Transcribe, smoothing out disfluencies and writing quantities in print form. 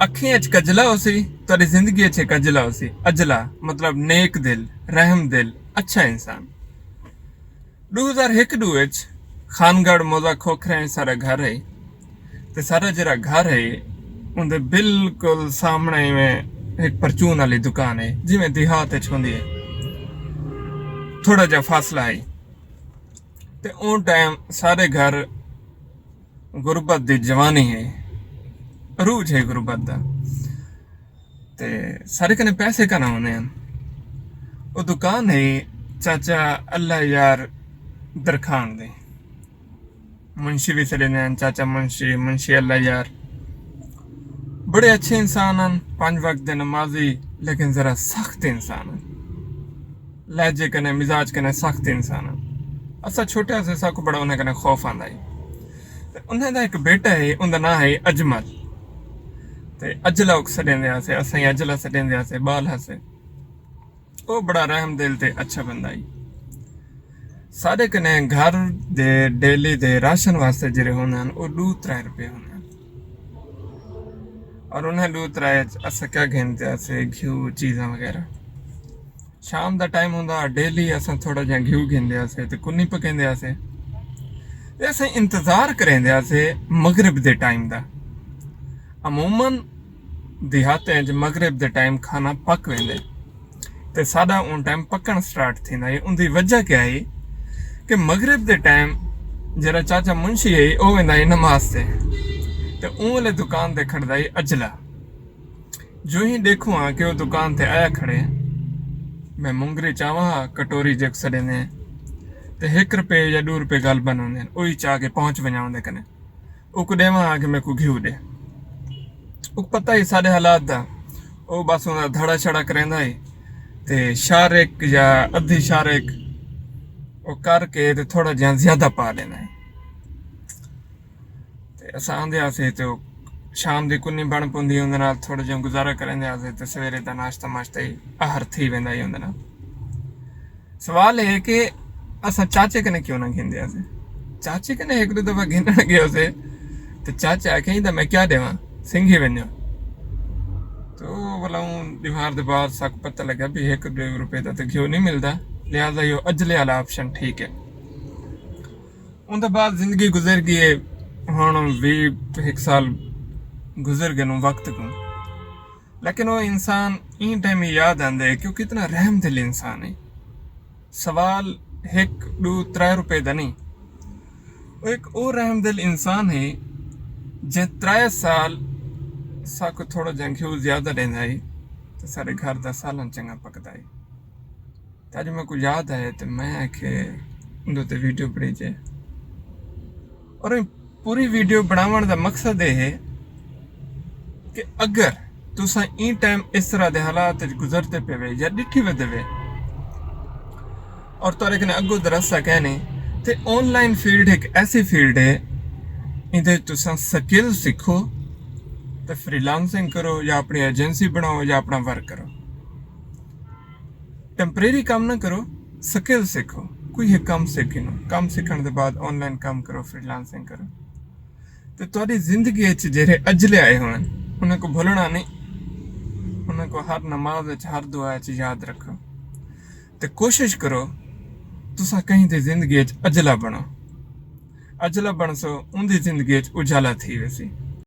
अखियां च कजला होसी, तेरी जिंदगी च कजला होसी। अजला मतलब नेक दिल, रहम दिल, अच्छा इंसान। 2001 ਵਿੱਚ ਖਾਨਗੜ ਮੋਜ਼ਾ ਖੋਖਰੇ ਸਾਰਾ ਘਰ ਹੈ ਤੇ ਸਾਰਾ ਜਿਹੜਾ ਘਰ ਹੈ ਉਹਦੇ ਬਿਲਕੁਲ ਸਾਹਮਣੇ में एक परचून वाली दुकान है जिमें देहात होंदी है। थोड़ा जा फासला है ते उन टाइम सारे घर गुरबत दी जवानी है, अरूज है गुरबत दा ते सारे कने पैसे कना होने हैं। वो दुकान है चाचा अल्लाह यार दरखान दे, मुंशी भी चले हैं चाचा मुंशी अल्लाह यार, बड़े अच्छे इंसान हैं, 5 वक्त दे नमाजी, लेकिन जरा सख्त इंसान हैं, लहजे कने मिजाज कने सख्त इंसान हैं। असा छोटे से साकू बड़ा उन्हें कने खौफ आंदा है। उन्हें दा एक बेटा है, उनका नाम है अजमल ते अजला उक सडेंदे आसे, असां अजला सडेंदे आसे, बाल हसे। वो बड़ा रहम दिल ते अच्छा बंदा है। सारे कने घर दे डेली दे राशन वास्ते जिरे होने वो 2-3 रुपए होने और उन्हें 2-3 असा क्या घेंदे आसे घ्यू चीज़ां वगैरह। शाम दा टाइम होंदा डेली असा थोड़ा जा घ्यू घेंदे आसे ते कुन्नी पकेंदे आसे ते असा इंतजार करेंदे आसे मगरिब दे टाइम दा। अमूमन देहातें च मगरिब दे टाइम खाना पक वेंदे ते साडा उन टाइम पकन स्टार्ट थींदा है। उनकी वजह क्या है कि मगरिब दे टाइम जरा चाचा मुंशी है वो वेंदा है नमाज से ते वाले दुकान ते खड़दा है अजला। जो ही देखूँ हाँ कि वो दुकान ते आया खड़े, मैं मुंगरी चावा कटोरी जग सड़े ने ते 1 रुपए या 2 रुपए गल बनोंदे उही चाह के पहुंच वञा उनदे कने उक देवा हाँ कि मैं को घिऊ दे। उक पता ही साडे हालात दा, वो बस उनदा धड़ा छड़ा करेंदा है ते शारिक या अद्धी शारिक वो करके ते थोड़ा जिहा ज्यादा पा देना है। असां आंदे आसे ते शाम दी कुन्नी बण पुंदी उंदे नाल थोड़ा जिहा गुजारा करेंदे आसे ते सवेरे दा नाश्ता माश्ता ही आहर थी वेंदा ही उंदे नाल। सवाल है कि असां चाचे कने क्यों ना घेंदे आसे। चाचे कने 1-2 दफा घेंदण गयो से ते चाचा आखे दा मैं क्या देवां सिंघी वञो तो बोला दीवार दे बाहर सक पता लगा भी 1-2 रुपए दा ते घ्यो नहीं मिलदा, लिहाजा यो अजले वाला ऑप्शन ठीक है। उनके बाद जिंदगी गुजर गई है, हुण 20 साल गुजर गए वक्त को, लेकिन वो इंसान इन टाइम याद आंदे है क्योंकि इतना रहम दिल इंसान है। सवाल 1-2-3 रुपए का नहीं, वो एक और रहम दिल इंसान है जे 3 साल साको थोड़ा जा घ्यू ज्यादा देंदा है तो सारे घर दा सालन चंगा पकदा है। ताज मैं को याद आए तो मैं आखे उन्दे ते वीडियो बनी जे और पूरी वीडियो बनावन दा मकसद है कि अगर तुसा इन टाइम इस तरह दे हालात गुजरते पे या डिठी वे देवे और तोरे कने अगो दरसा कहने ते ऑनलाइन फील्ड एक ऐसी फील्ड है इधर तुसा स्किल सीखो तो फ्रीलांसिंग करो या अपनी एजेंसी बनाओ या अपना वर्क करो। टेम्परेरी काम ना करो, स्किल सीखो, कोई एक काम सीखनो, काम सीखने के बाद ऑनलाइन काम करो, फ्रीलांसिंग करो तो तुम्हारी जिंदगी जेरे अजले आए हुए उन्हें को भूलना नहीं, उन्हें को हर नमाज हर दुआ याद रखो तो कोशिश करो तुसा कहीं जिंदगी अजला बनो, अजला बन सो उनकी जिंदगी उजाला थी वैसी।